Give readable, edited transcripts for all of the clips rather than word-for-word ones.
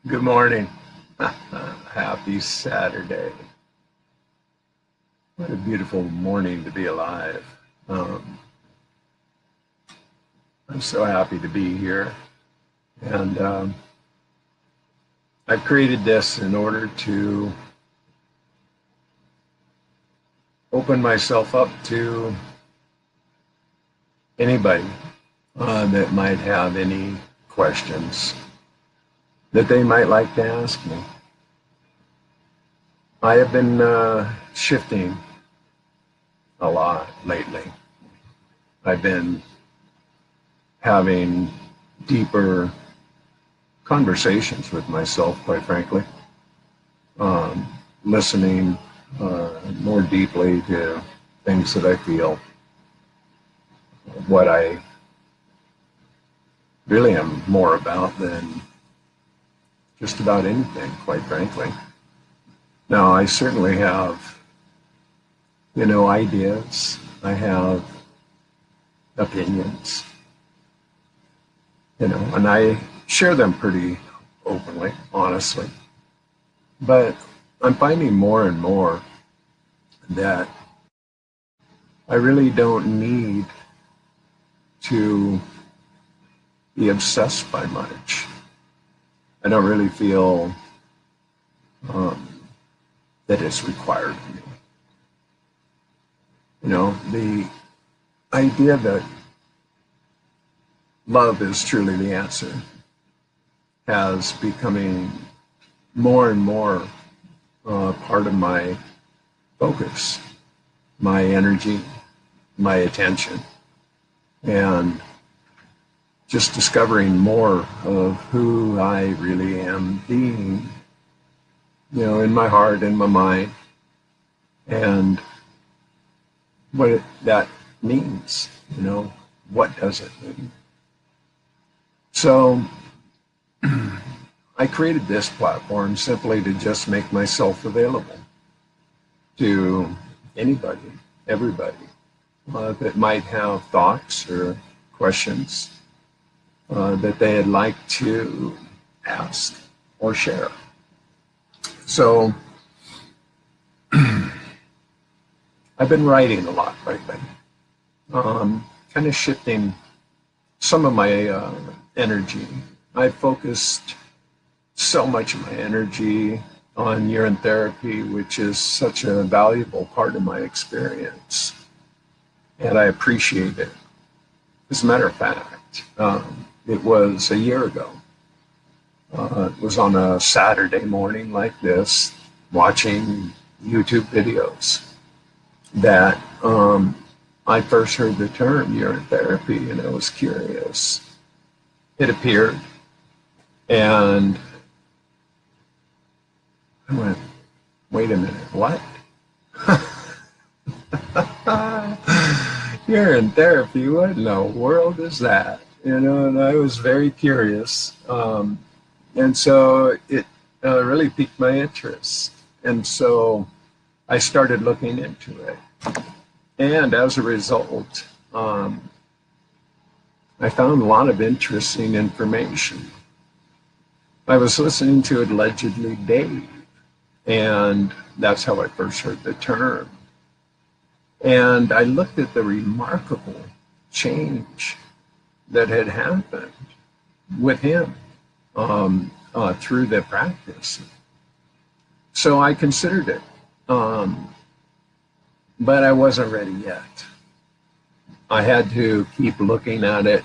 Good morning. Happy Saturday. What a beautiful morning to be alive. Um, I'm so happy to be here. And I've created this in order to open myself up to anybody that might have any questions that they might like to ask me. I have been shifting a lot lately. I've been having deeper conversations with myself, quite frankly, listening more deeply to things that I feel, what I really am more about than just about anything, quite frankly. Now, I certainly have, ideas. I have opinions, and I share them pretty openly, honestly. But I'm finding more and more that I really don't need to be obsessed by much. I don't really feel that it's required of me. The idea that love is truly the answer has becoming more and more part of my focus, my energy, my attention, and just discovering more of who I really am being, in my heart, in my mind, and what that means, what does it mean? So I created this platform simply to just make myself available to anybody, everybody that might have thoughts or questions that they'd like to ask or share. So I've been writing a lot lately, kind of shifting some of my energy. I focused so much of my energy on urine therapy, which is such a valuable part of my experience, and I appreciate it. As a matter of fact, it was a year ago. It was on a Saturday morning like this, watching YouTube videos, that I first heard the term urine therapy, and I was curious. It appeared, and I went, wait a minute, what? Urine therapy, what in the world is that? And I was very curious. And so it really piqued my interest. And so I started looking into it. And as a result, I found a lot of interesting information. I was listening to Allegedly Dave, and that's how I first heard the term. And I looked at the remarkable change that had happened with him through the practice. So I considered it, but I wasn't ready yet. I had to keep looking at it,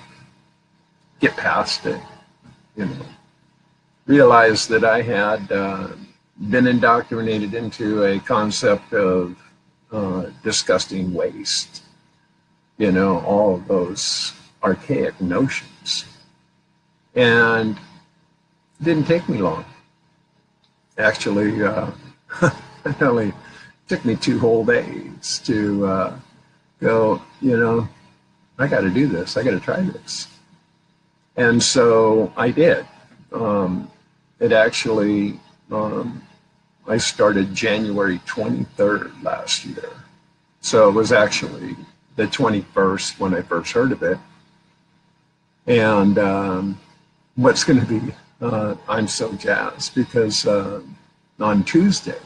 get past it, realize that I had been indoctrinated into a concept of disgusting waste, all of those archaic notions. And it didn't take me long. Actually, it only took me 2 whole days to go, I got to do this. I got to try this. And so I did. It actually, I started January 23rd last year. So it was actually the 21st when I first heard of it. And what's going to be I'm so jazzed because on Tuesday,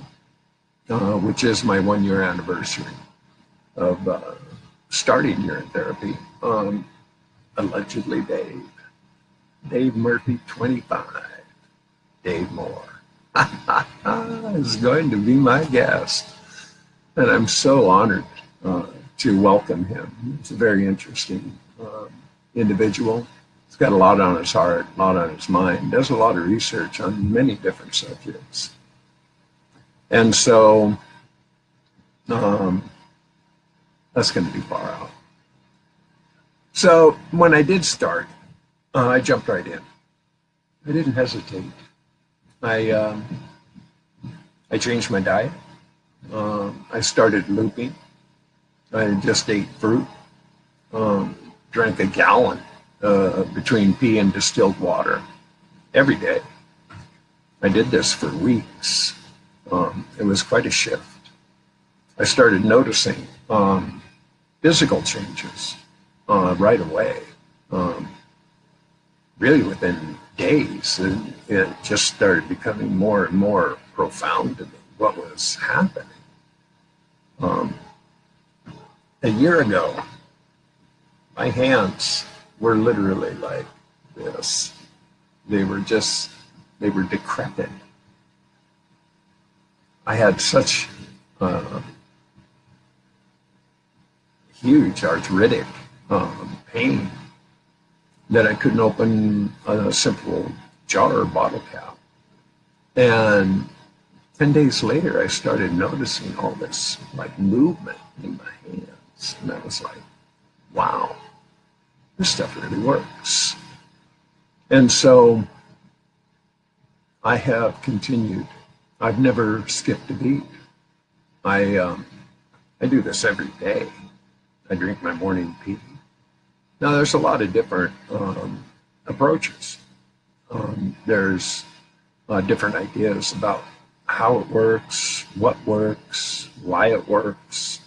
which is my 1 year anniversary of starting urine therapy, allegedly Dave Murphy, 25, Dave Moore, is going to be my guest. And I'm so honored to welcome him. He's a very interesting individual. He's got a lot on his heart, a lot on his mind, does a lot of research on many different subjects. And so that's going to be far out. So when I did start, I jumped right in. I didn't hesitate. I changed my diet. I started looping. I just ate fruit. Drank a gallon between pee and distilled water every day. I did this for weeks. It was quite a shift. I started noticing physical changes right away, really within days. And it just started becoming more and more profound to me what was happening. A year ago, my hands were literally like this. They were decrepit. I had such huge arthritic pain that I couldn't open a simple jar or bottle cap. And 10 days later, I started noticing all this like movement in my hands. And I was like, wow, this stuff really works. And so I have continued. I've never skipped a beat. I do this every day. I drink my morning pee. Now, there's a lot of different approaches. There's different ideas about how it works, what works, why it works.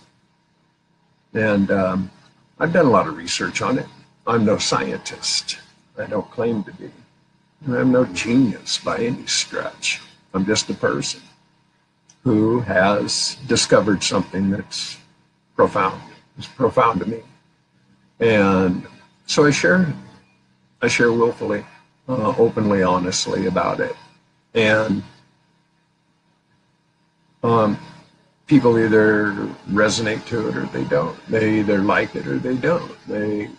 And I've done a lot of research on it. I'm no scientist. I don't claim to be. And I'm no genius by any stretch. I'm just a person who has discovered something that's profound. It's profound to me. And so I share willfully, openly, honestly about it. And people either resonate to it or they don't. They either like it or they don't. They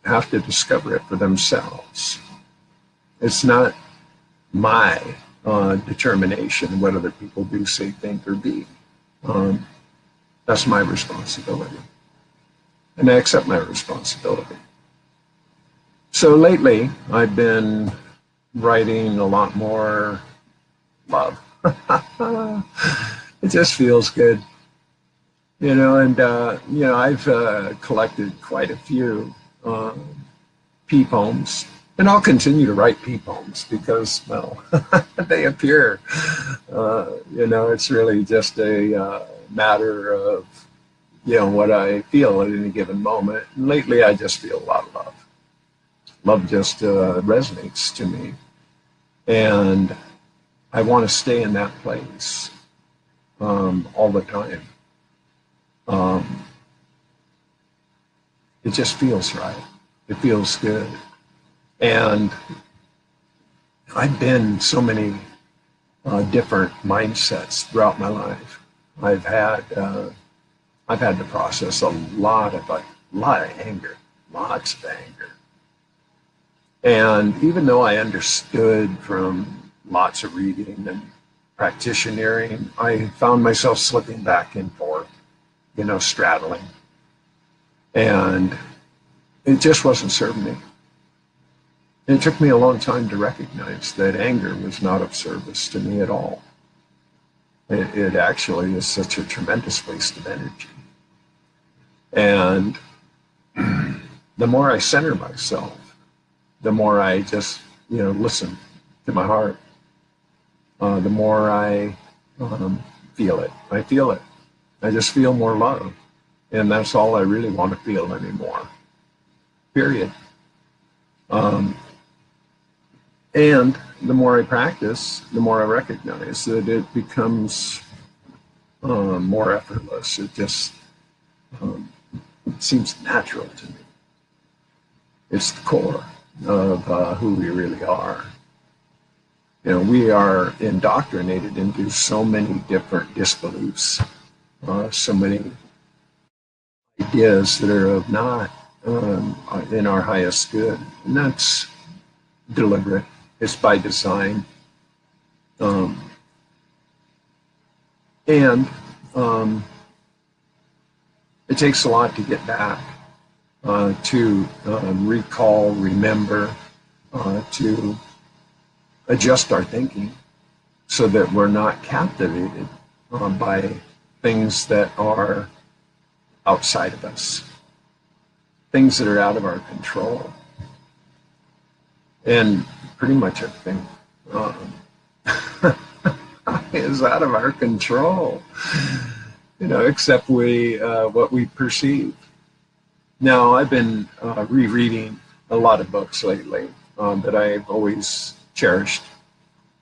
have to discover it for themselves. It's not my determination what other people do, say, think, or be. That's my responsibility. And I accept my responsibility. So lately, I've been writing a lot more love. It just feels good. And I've collected quite a few pea poems. And I'll continue to write pea poems because, well, they appear. It's really just a matter of, what I feel at any given moment. And lately, I just feel a lot of love. Love just resonates to me. And I want to stay in that place all the time. It just feels right. It feels good. And I've been so many different mindsets throughout my life. I've had to process a lot of anger, lots of anger. And even though I understood from lots of reading and practitionering, I found myself slipping back and forth, straddling. And it just wasn't serving me. It took me a long time to recognize that anger was not of service to me at all. It actually is such a tremendous waste of energy. And the more I center myself, the more I just, listen to my heart, the more I feel it. I feel it. I just feel more love. And that's all I really want to feel anymore. Period. And the more I practice, the more I recognize that it becomes more effortless. It just seems natural to me. It's the core of who we really are. You know, we are indoctrinated into so many different disbeliefs, so many ideas that are of not in our highest good, and that's deliberate. It's by design, and it takes a lot to get back to recall, remember, to adjust our thinking so that we're not captivated by things that are outside of us, things that are out of our control. And pretty much everything is out of our control, you know, except what we perceive. Now, I've been rereading a lot of books lately that I've always cherished,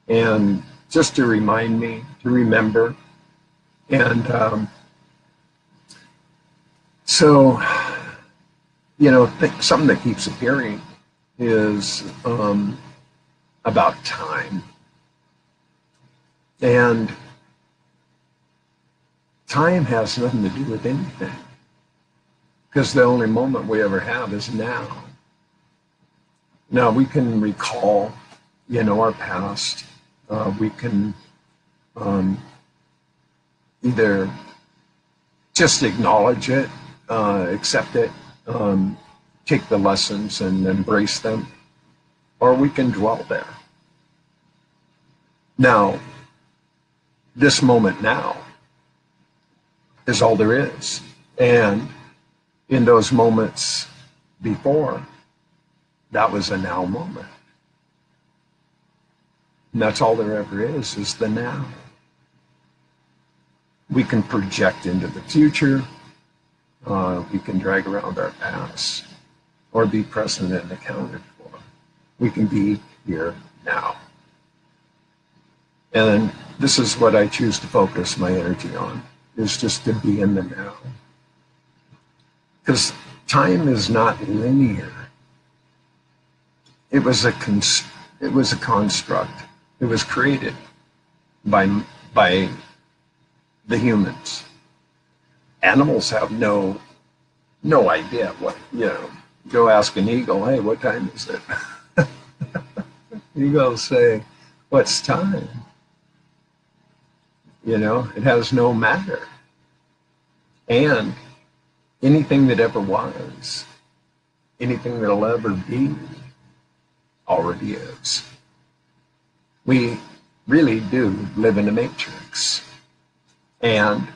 and just to remind me to remember. And so, you know, something that keeps appearing is about time. And time has nothing to do with anything, because the only moment we ever have is now. Now, we can recall, you know, our past. We can either just acknowledge it, accept it, take the lessons and embrace them, or we can dwell there. Now, this moment now is all there is. And in those moments before, that was a now moment. And that's all there ever is the now. We can project into the future. We can drag around our past or be present and accounted for. We can be here now. And this is what I choose to focus my energy on, is just to be in the now. Because time is not linear. It was a construct. It was created by the humans. Animals have no idea what, you know. Go ask an eagle, hey, what time is it? Eagles say, what's time? You know, it has no matter. And anything that ever was, anything that'll ever be, already is. We really do live in a matrix. And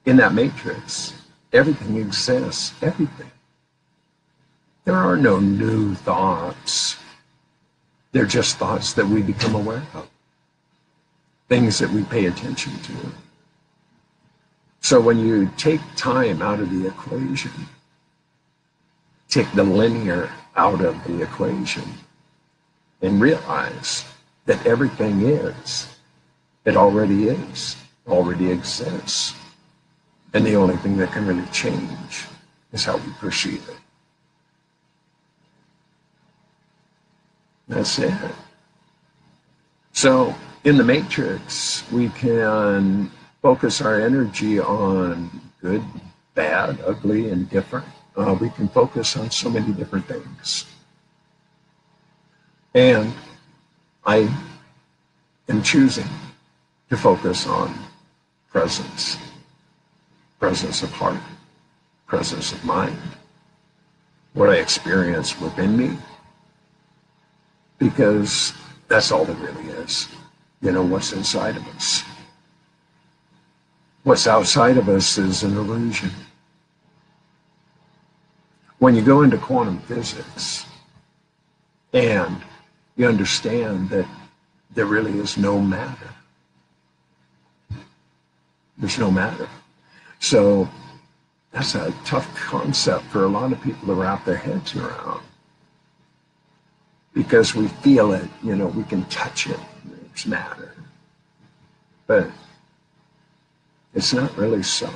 in that matrix, everything exists, everything. There are no new thoughts. They're just thoughts that we become aware of, things that we pay attention to. So when you take time out of the equation, take the linear out of the equation, and realize that everything is, it already is, already exists. And the only thing that can really change is how we perceive it. That's it. So in the matrix, we can focus our energy on good, bad, ugly, and different. We can focus on so many different things. And I am choosing to focus on presence, presence of heart, presence of mind, what I experience within me, because that's all that really is. You know, what's inside of us. What's outside of us is an illusion. When you go into quantum physics and you understand that there really is no matter. There's no matter. So that's a tough concept for a lot of people to wrap their heads around. because we feel it, we can touch it, there's matter. But it's not really so.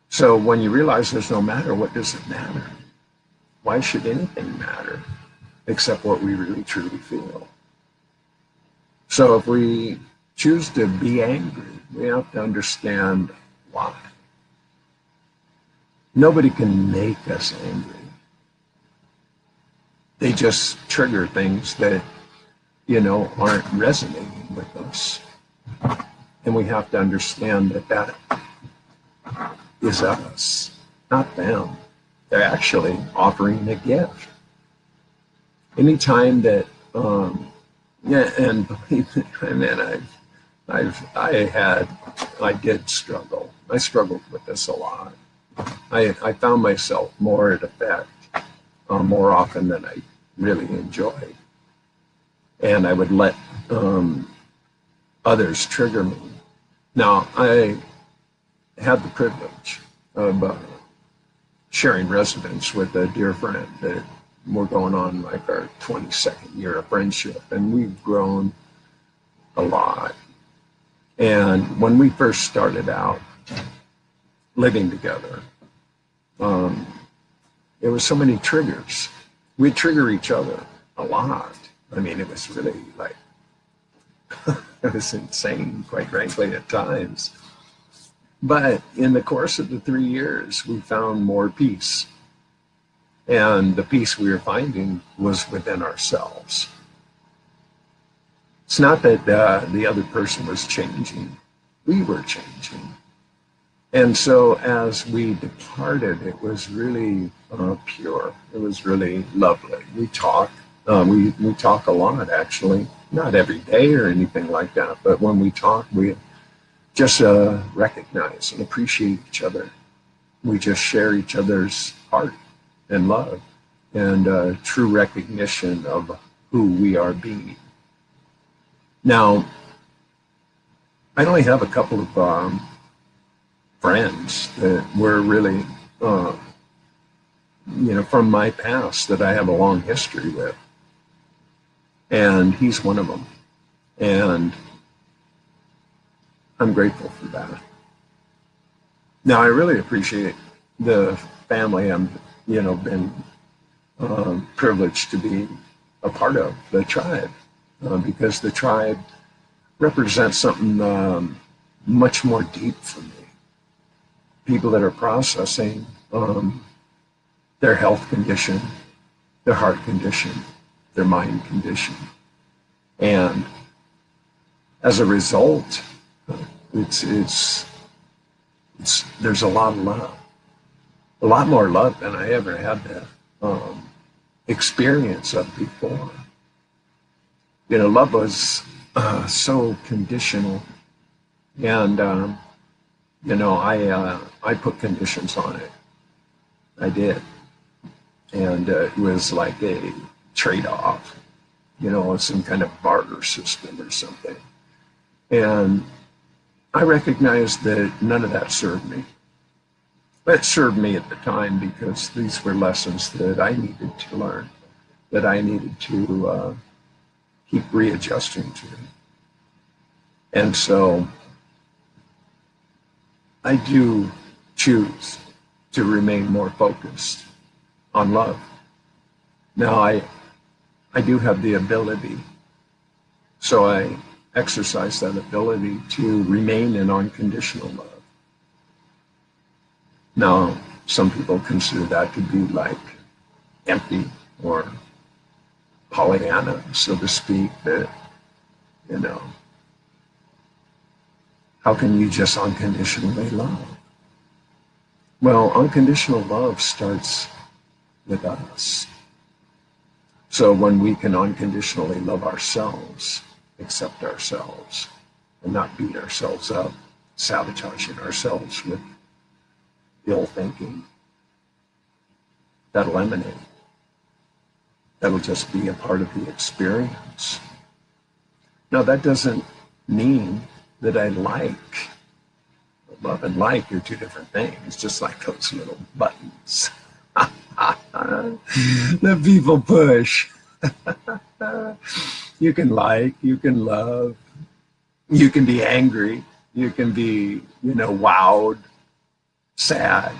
So when you realize there's no matter, what does it matter? Why should anything matter except what we really truly feel? So if we choose to be angry, we have to understand why. Nobody can make us angry. They just trigger things that, aren't resonating with us. And we have to understand that that is us, not them. They're actually offering a gift. Anytime that, and believe me, I did struggle. I struggled with this a lot. I found myself more at effect more often than I really enjoyed. And I would let others trigger me. Now, I had the privilege of sharing residence with a dear friend that we're going on like our 22nd year of friendship, and we've grown a lot. And when we first started out living together, there was so many triggers. We'd trigger each other a lot. I mean, it was really like, it was insane, quite frankly, at times. But in the course of the 3 years, we found more peace. And the peace we were finding was within ourselves. It's not that the other person was changing. We were changing. And so as we departed, it was really pure. It was really lovely. We talk. We talk a lot, actually. Not every day or anything like that. But when we talk, we just recognize and appreciate each other. We just share each other's heart and love and true recognition of who we are being. Now, I only have a couple of friends that were really, from my past that I have a long history with. And he's one of them. And I'm grateful for that. Now, I really appreciate the family I'm, been privileged to be a part of, the tribe, because the tribe represents something much more deep for me. People that are processing their health condition, their heart condition, their mind condition. And as a result, it's there's a lot of love, a lot more love than I ever had the experience of before. Love was so conditional, and I put conditions on it. I did, and it was like a trade-off, some kind of barter system or something. And I recognized that none of that served me. It served me at the time because these were lessons that I needed to learn, that I needed to keep readjusting to. And so I do choose to remain more focused on love. Now, I do have the ability, so I exercise that ability to remain in unconditional love. Now, some people consider that to be like empty or Pollyanna, so to speak, that, how can you just unconditionally love? Well, unconditional love starts with us. So when we can unconditionally love ourselves, accept ourselves, and not beat ourselves up, sabotaging ourselves with ill thinking, that'll emanate. That'll just be a part of the experience. Now, that doesn't mean that I like. Love and like are two different things, just like those little buttons. The people push. You can like, you can love, you can be angry, you can be, wowed, sad.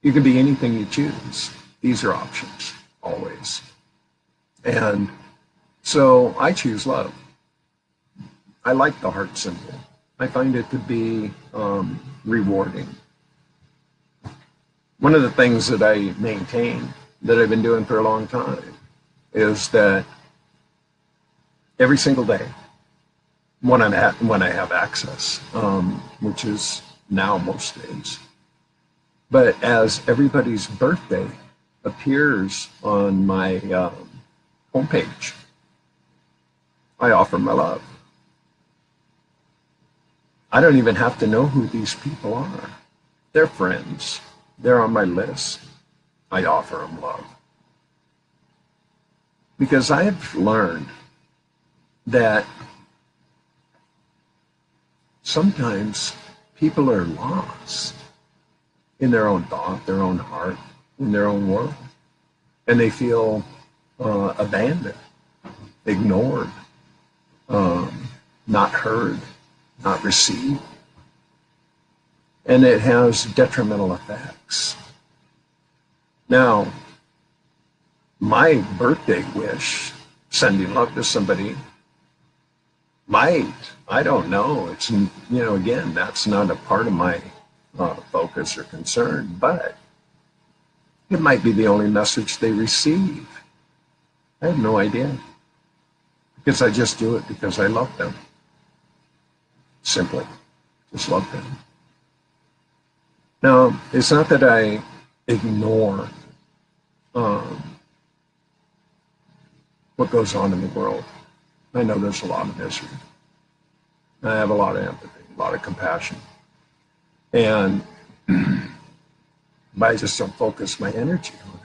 You can be anything you choose. These are options, always. And so I choose love. I like the heart symbol. I find it to be rewarding. One of the things that I maintain, that I've been doing for a long time, is that every single day, when I have access, which is now most days, but as everybody's birthday appears on my homepage, I offer my love. I don't even have to know who these people are. They're friends. They're on my list. I offer them love. Because I have learned that sometimes people are lost in their own thought, their own heart, in their own world. And they feel abandoned, ignored, not heard, not received. And it has detrimental effects. Now, my birthday wish, sending love to somebody, might, I don't know. It's, again, that's not a part of my focus or concern, but it might be the only message they receive. I have no idea. Because I just do it because I love them. Simply, just love them. Now, it's not that I ignore what goes on in the world. I know there's a lot of misery. I have a lot of empathy, a lot of compassion. And but I just don't focus my energy on it.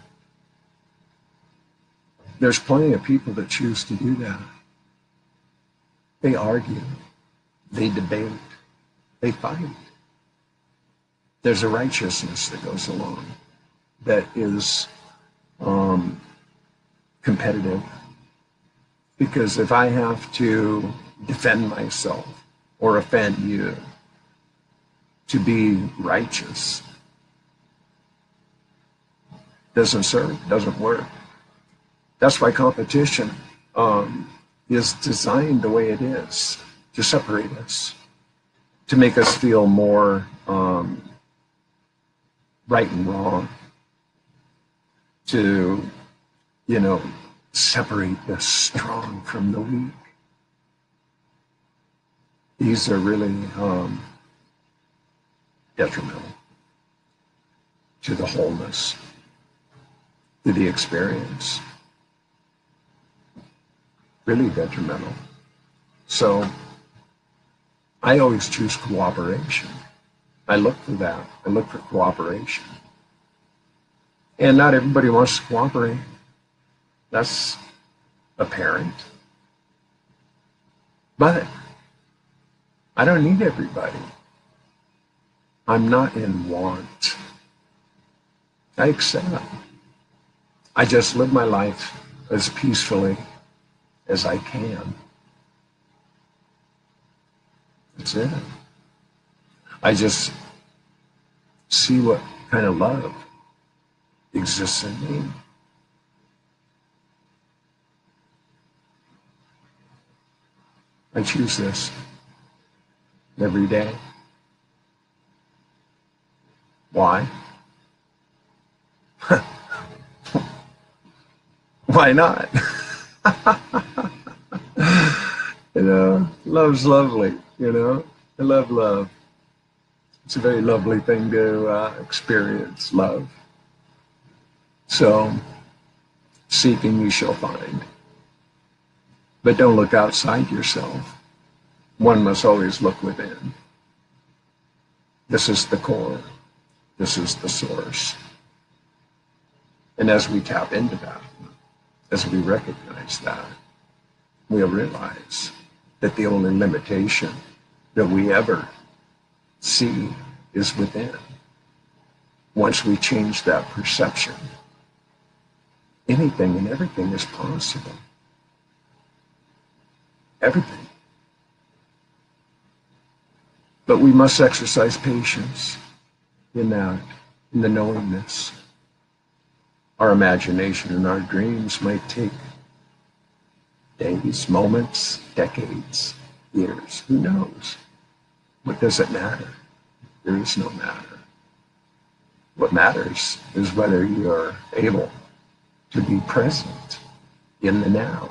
There's plenty of people that choose to do that. They argue, they debate, they fight. There's a righteousness that goes along that is competitive. Because if I have to defend myself or offend you to be righteous, doesn't serve, doesn't work. That's why competition is designed the way it is, to separate us, to make us feel more right and wrong, to, separate the strong from the weak. These are really detrimental to the wholeness, to the experience. Really detrimental. So I always choose cooperation. I look for that. I look for cooperation. And not everybody wants to cooperate. That's apparent. But I don't need everybody. I'm not in want. I accept. I just live my life as peacefully as I can. That's it. I just see what kind of love exists in me. I choose this every day. Why? Why not? Love's lovely, I love love. It's a very lovely thing to experience, love. So, seeking you shall find. But don't look outside yourself. One must always look within. This is the core. This is the source. And as we tap into that, as we recognize that, we'll realize that the only limitation that we ever see is within. once we change that perception, anything and everything is possible. Everything. But we must exercise patience in that, in the knowingness. Our imagination and our dreams might take days, moments, decades, years. Who knows? What does it matter? There is no matter. What matters is whether you're able to be present in the now.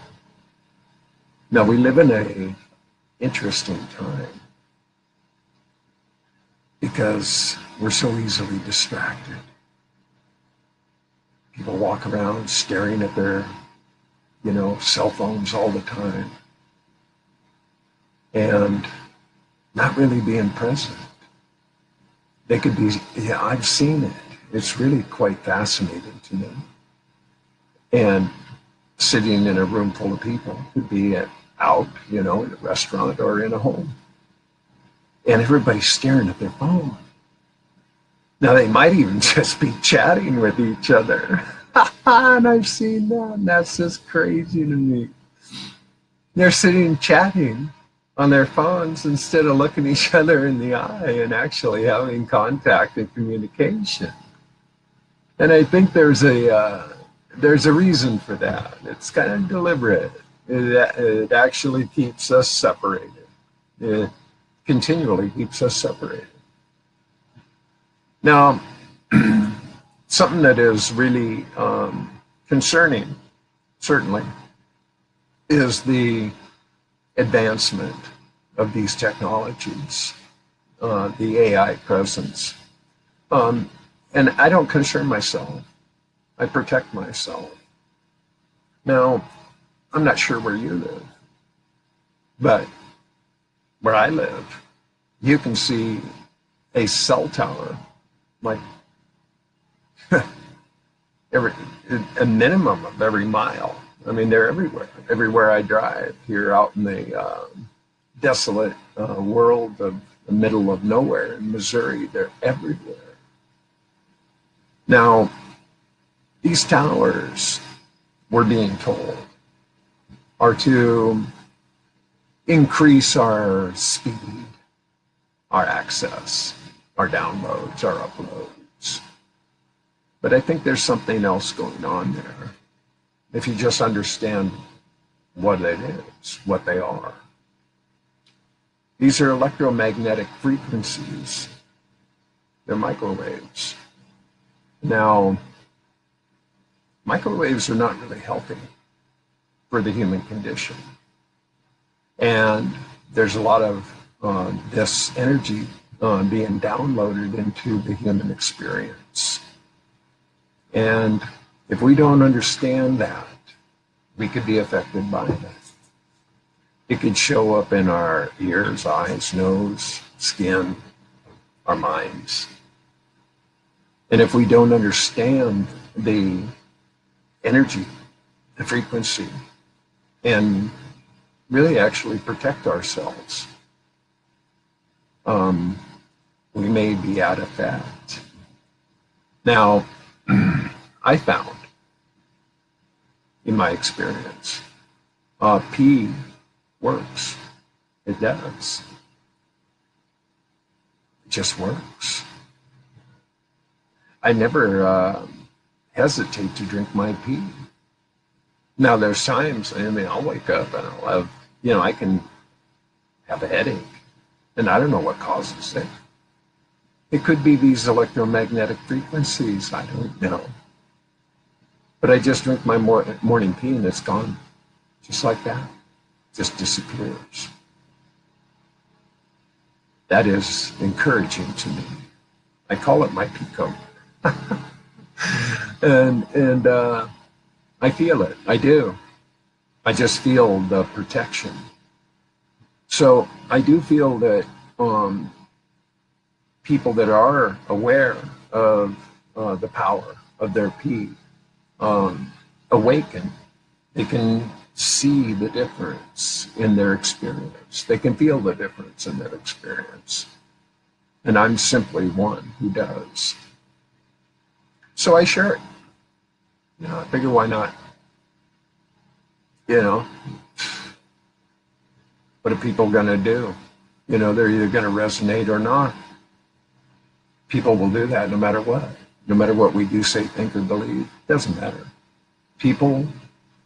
Now, we live in an interesting time because we're so easily distracted. People walk around staring at their, cell phones all the time and not really being present. They could be, I've seen it. It's really quite fascinating to me. And sitting in a room full of people could be out, in a restaurant or in a home. And everybody's staring at their phone. Now, they might even just be chatting with each other. And I've seen that, and that's just crazy to me. They're sitting chatting on their phones instead of looking each other in the eye and actually having contact and communication. And I think there's a reason for that. It's kind of deliberate. It actually keeps us separated. It continually keeps us separated. Now, something that is really concerning, certainly, is the advancement of these technologies, the AI presence. And I don't concern myself. I protect myself. Now, I'm not sure where you live, but where I live, you can see a cell tower like a minimum of every mile. I mean, they're everywhere. Everywhere I drive here out in the desolate world of the middle of nowhere in Missouri, they're everywhere. Now, these towers, we're being told, are to increase our speed, our access, our downloads, our uploads. But I think there's something else going on there. If you just understand what it is, what they are. These are electromagnetic frequencies. They're microwaves. Now, microwaves are not really healthy for the human condition. And there's a lot of this energy being downloaded into the human experience. And if we don't understand that, we could be affected by it. It could show up in our ears, eyes, nose, skin, our minds. And if we don't understand the energy, the frequency, and really actually protect ourselves, we may be out of effect. Now, I found, in my experience, P works. It does. It just works. I never hesitate to drink my pee. Now, there's times, I'll wake up and I'll have, I can have a headache, and I don't know what causes it. It could be these electromagnetic frequencies, I don't know. But I just drink my morning pee and it's gone. Just like that. Just disappears. That is encouraging to me. I call it my pee coat. and I feel it. I do. I just feel the protection. So I do feel that people that are aware of the power of their pee awaken. They can see the difference in their experience. They can feel the difference in their experience. And I'm simply one who does. So I share it. I figure why not? You know, what are people going to do? They're either going to resonate or not. People will do that no matter what. No matter what we do, say, think, or believe. Doesn't matter. People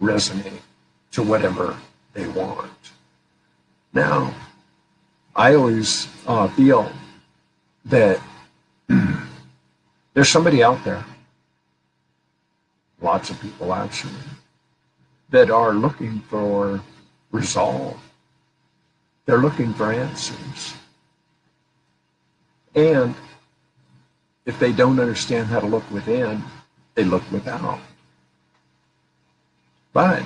resonate to whatever they want. Now, I always feel that there's somebody out there, lots of people actually, that are looking for resolve. They're looking for answers. And if they don't understand how to look within, they look without. But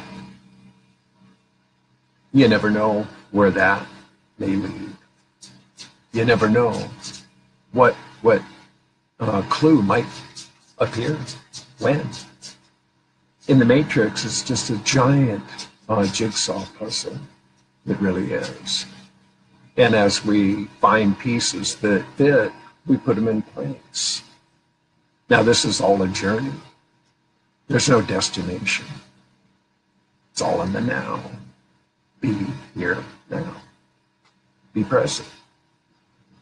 you never know where that may lead. You never know what clue might appear when. In the Matrix, it's just a giant jigsaw puzzle. It really is. And as we find pieces that fit, we put them in place. Now, this is all a journey. There's no destination. It's all in the now. Be here now. Be present.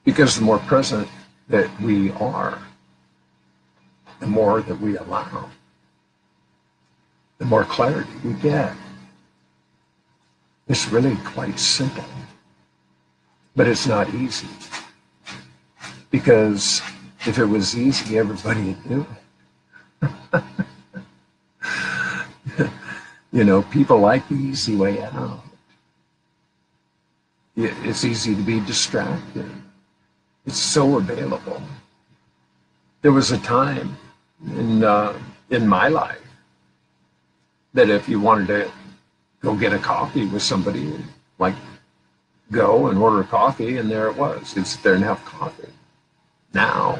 Because the more present that we are, the more that we allow, the more clarity we get. It's really quite simple, but it's not easy. Because if it was easy, everybody would do it. People like the easy way out. It's easy to be distracted. It's so available. There was a time in my life that if you wanted to go get a coffee with somebody, like go and order a coffee, and there it was. You'd sit there and have coffee. Now,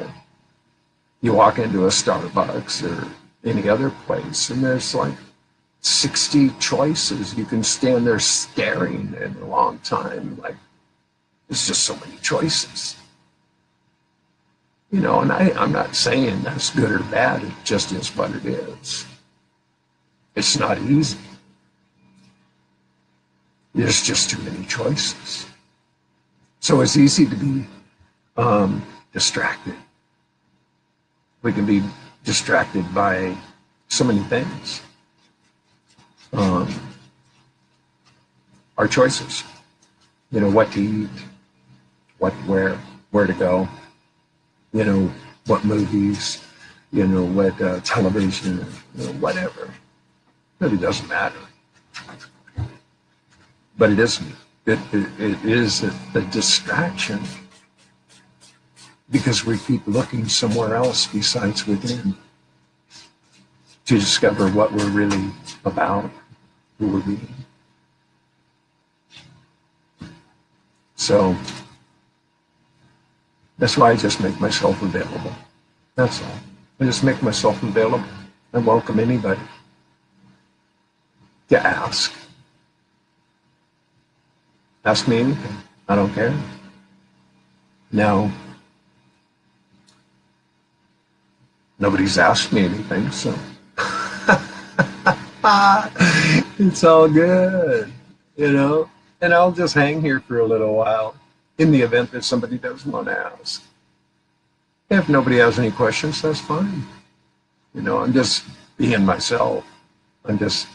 you walk into a Starbucks or any other place, and there's like 60 choices. You can stand there staring in a long time. Like, there's just so many choices. And I'm not saying that's good or bad. It just is what it is. It's not easy. There's just too many choices. So it's easy to be distracted. We can be distracted by so many things. Our choices. What to eat, what to wear, where to go. What movies, what television, whatever. It really doesn't matter. But it isn't. It is a distraction because we keep looking somewhere else besides within to discover what we're really about, who we're being. So that's why I just make myself available. That's all. I just make myself available. I welcome anybody to ask. Ask me anything. I don't care. Now, nobody's asked me anything, so it's all good, And I'll just hang here for a little while in the event that somebody does want to ask. If nobody has any questions, that's fine. I'm just being myself. I'm just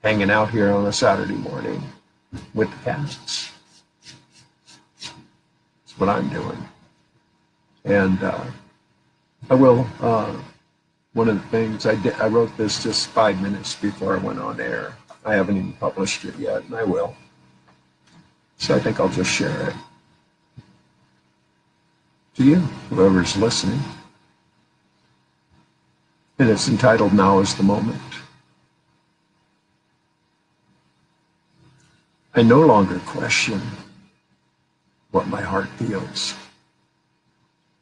hanging out here on a Saturday morning with the cats. That's what I'm doing. And I will, one of the things I wrote this just 5 minutes before I went on air. I haven't even published it yet, and I will. So I think I'll just share it to you, whoever's listening. And it's entitled, Now is the Moment. I no longer question what my heart feels.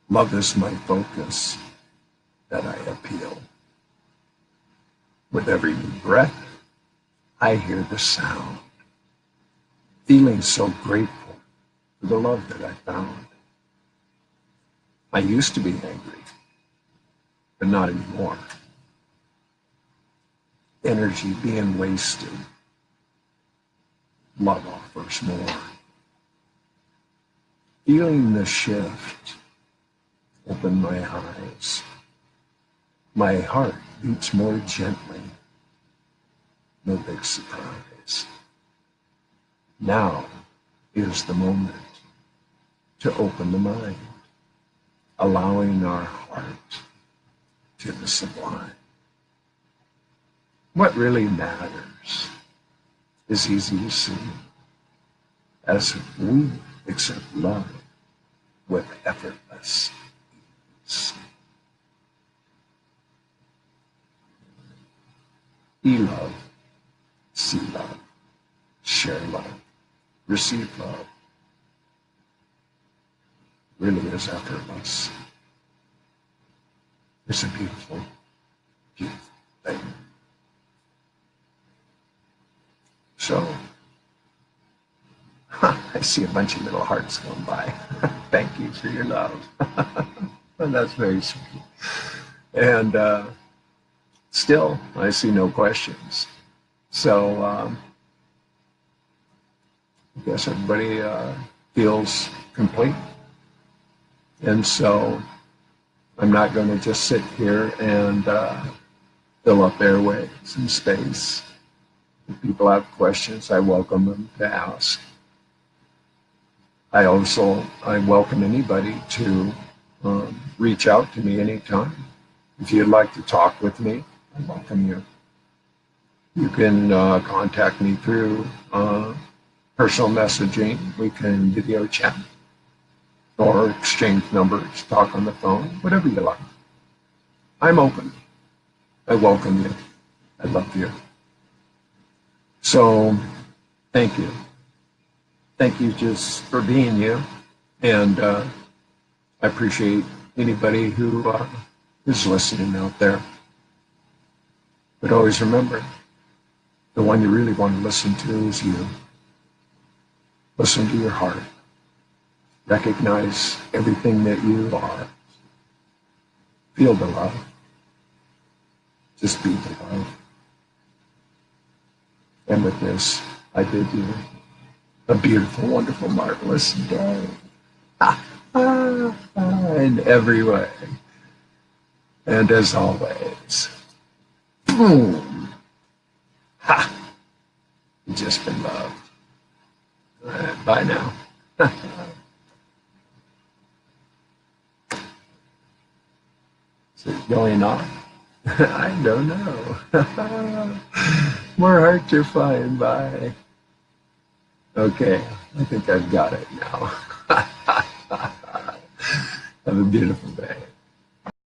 Love is my focus that I appeal. With every new breath, I hear the sound, feeling so grateful for the love that I found. I used to be angry. but not anymore. Energy being wasted. Love offers more. Feeling the shift opened my eyes. My heart beats more gently. No big surprise. Now is the moment to open the mind, allowing our heart to the sublime. What really matters is easy to see as we accept love with effortless ease. Be love, see love, share love, receive love. Really is effortless. It's a beautiful, beautiful thing. So, I see a bunch of little hearts going by. Thank you for your love. Well, that's very sweet. And still, I see no questions. So, I guess everybody feels complete. And so, I'm not going to just sit here and fill up airways and space. If people have questions, I welcome them to ask. I welcome anybody to reach out to me anytime. If you'd like to talk with me, I welcome you. You can contact me through personal messaging. We can video chat or exchange numbers, talk on the phone, whatever you like. I'm open. I welcome you. I love you. So, thank you. Thank you just for being you. And I appreciate anybody who is listening out there. But always remember, the one you really want to listen to is you. Listen to your heart. Recognize everything that you are. Feel the love. Just be the love. And with this, I bid you a beautiful, wonderful, marvelous day. In every way. And as always, boom. Ha! You've just been loved. All right, bye now. Is it going off? I don't know. More hearts are flying by. Okay, I think I've got it now. Have a beautiful day.